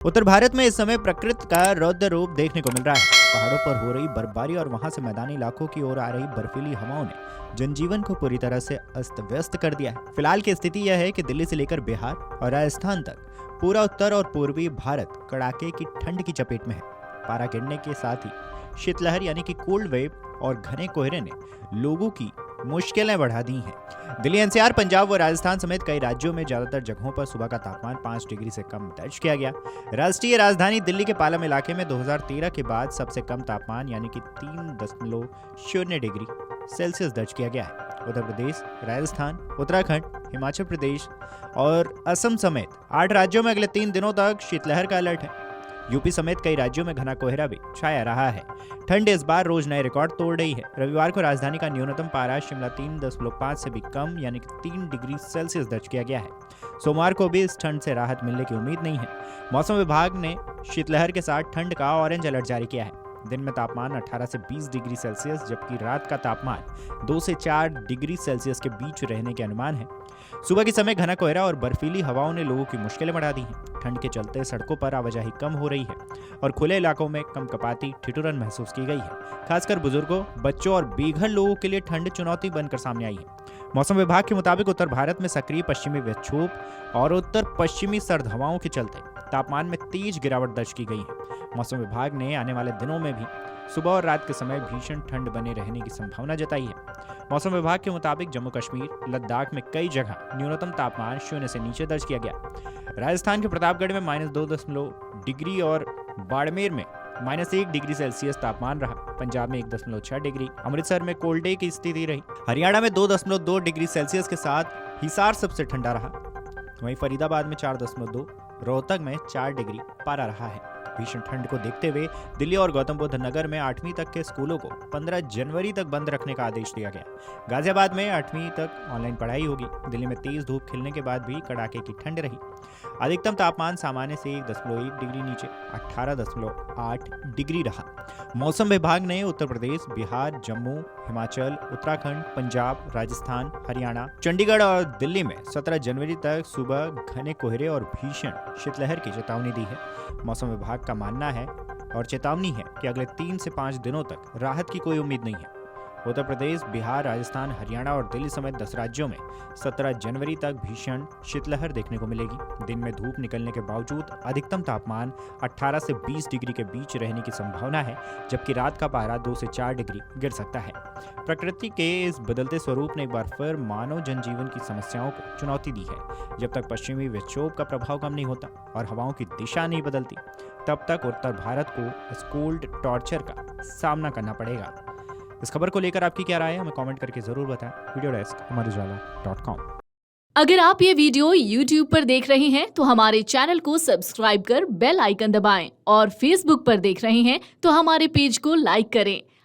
उत्तर भारत में इस समय प्रकृति का रौद्र रूप देखने को मिल रहा है। पहाड़ों पर हो रही बर्फबारी और वहां से मैदानी इलाकों की ओर आ रही बर्फीली हवाओं ने जनजीवन को पूरी तरह से अस्त व्यस्त कर दिया है। फिलहाल की स्थिति यह है कि दिल्ली से लेकर बिहार और राजस्थान तक पूरा उत्तर और पूर्वी भारत कड़ाके की ठंड की चपेट में है। पारा गिरने के साथ ही शीतलहर यानी कि कोल्ड वेव और घने कोहरे ने लोगों की मुश्किलें बढ़ा दी हैं। दिल्ली एनसीआर, पंजाब व राजस्थान समेत कई राज्यों में ज्यादातर जगहों पर सुबह का तापमान 5 डिग्री से कम दर्ज किया गया। राष्ट्रीय राजधानी दिल्ली के पालम इलाके में 2013 के बाद सबसे कम तापमान यानी कि 3.0 डिग्री सेल्सियस दर्ज किया गया है। उत्तर प्रदेश, राजस्थान, उत्तराखंड, हिमाचल प्रदेश और असम समेत 8 राज्यों में अगले 3 दिनों तक शीतलहर का अलर्ट है। यूपी समेत कई राज्यों में घना कोहरा भी छाया रहा है। ठंड इस बार रोज नए रिकॉर्ड तोड़ रही है। रविवार को राजधानी का न्यूनतम पारा शिमला 3.5 से भी कम यानी कि 3 डिग्री सेल्सियस दर्ज किया गया है। सोमवार को भी इस ठंड से राहत मिलने की उम्मीद नहीं है। मौसम विभाग ने शीतलहर के साथ ठंड का ऑरेंज अलर्ट जारी किया है। दिन में तापमान 18 से 20 डिग्री सेल्सियस जबकि रात का तापमान 2 से 4 डिग्री सेल्सियस के बीच रहने के अनुमान है। सुबह के समय घना कोहरा और बर्फीली हवाओं ने लोगों की मुश्किलें बढ़ा दी हैं। ठंड के चलते सड़कों पर आवाजाही कम हो रही है और खुले इलाकों में कंपकपाती ठिठुरन महसूस की गई है। खासकर बुजुर्गों, बच्चों और बेघर लोगों के लिए ठंड चुनौती बनकर सामने आई है। मौसम विभाग के मुताबिक उत्तर भारत में सक्रिय पश्चिमी विक्षोभ और उत्तर पश्चिमी सर्द हवाओं के चलते तापमान में तेज गिरावट दर्ज की गई है। मौसम विभाग ने आने वाले दिनों में भी सुबह और रात के समय भीषण ठंड बने रहने की संभावना जताई है। मौसम विभाग के मुताबिक जम्मू कश्मीर, लद्दाख में कई जगह न्यूनतम तापमान 0 से नीचे दर्ज किया गया। राजस्थान के प्रतापगढ़ में -2 डिग्री और बाड़मेर में -1 डिग्री सेल्सियस तापमान रहा। पंजाब में 1.6 डिग्री, अमृतसर में कोल्ड डे की स्थिति रही। हरियाणा में 2.2 डिग्री सेल्सियस के साथ हिसार सबसे ठंडा रहा। वहीं फरीदाबाद में 4.2, रोहतक में 4 डिग्री पारा रहा है। भीषण ठंड को देखते हुए दिल्ली और गौतम बुद्ध नगर में 8वीं तक के स्कूलों को 15 जनवरी तक बंद रखने का आदेश दिया गया। गाजियाबाद में 8वीं तक ऑनलाइन पढ़ाई होगी। दिल्ली में तेज धूप खिलने के बाद भी कड़ाके की ठंड रही। अधिकतम तापमान सामान्य से 1.1 डिग्री नीचे 18.8 डिग्री रहा। मौसम विभाग ने उत्तर प्रदेश, बिहार, जम्मू, हिमाचल, उत्तराखंड, पंजाब, राजस्थान, हरियाणा, चंडीगढ़ और दिल्ली में 17 जनवरी तक सुबह घने कोहरे और भीषण शीतलहर की चेतावनी दी है। मौसम विभाग का मानना है और चेतावनी है कि अगले 3 से 5 दिनों तक राहत की कोई उम्मीद नहीं है। उत्तर प्रदेश, बिहार, राजस्थान, हरियाणा और दिल्ली समेत 10 राज्यों में 17 जनवरी तक भीषण शीतलहर देखने को मिलेगी। दिन में धूप निकलने के बावजूद अधिकतम तापमान 18 से 20 डिग्री के बीच रहने की संभावना है, जबकि रात का पारा 2 से 4 डिग्री गिर सकता है। प्रकृति के इस बदलते स्वरूप ने एक बार फिर मानव जनजीवन की समस्याओं को चुनौती दी है। जब तक पश्चिमी विक्षोभ का प्रभाव कम नहीं होता और हवाओं की दिशा नहीं बदलती, तब तक उत्तर भारत को इस कोल्ड टॉर्चर का सामना करना पड़ेगा। इस खबर को लेकर आपकी क्या राय है, हमें कमेंट करके जरूर बताएं। वीडियो डेस्क अमरउजाला.com। अगर आप ये वीडियो YouTube पर देख रहे हैं तो हमारे चैनल को सब्सक्राइब कर बेल आइकन दबाएं और Facebook पर देख रहे हैं तो हमारे पेज को लाइक करें।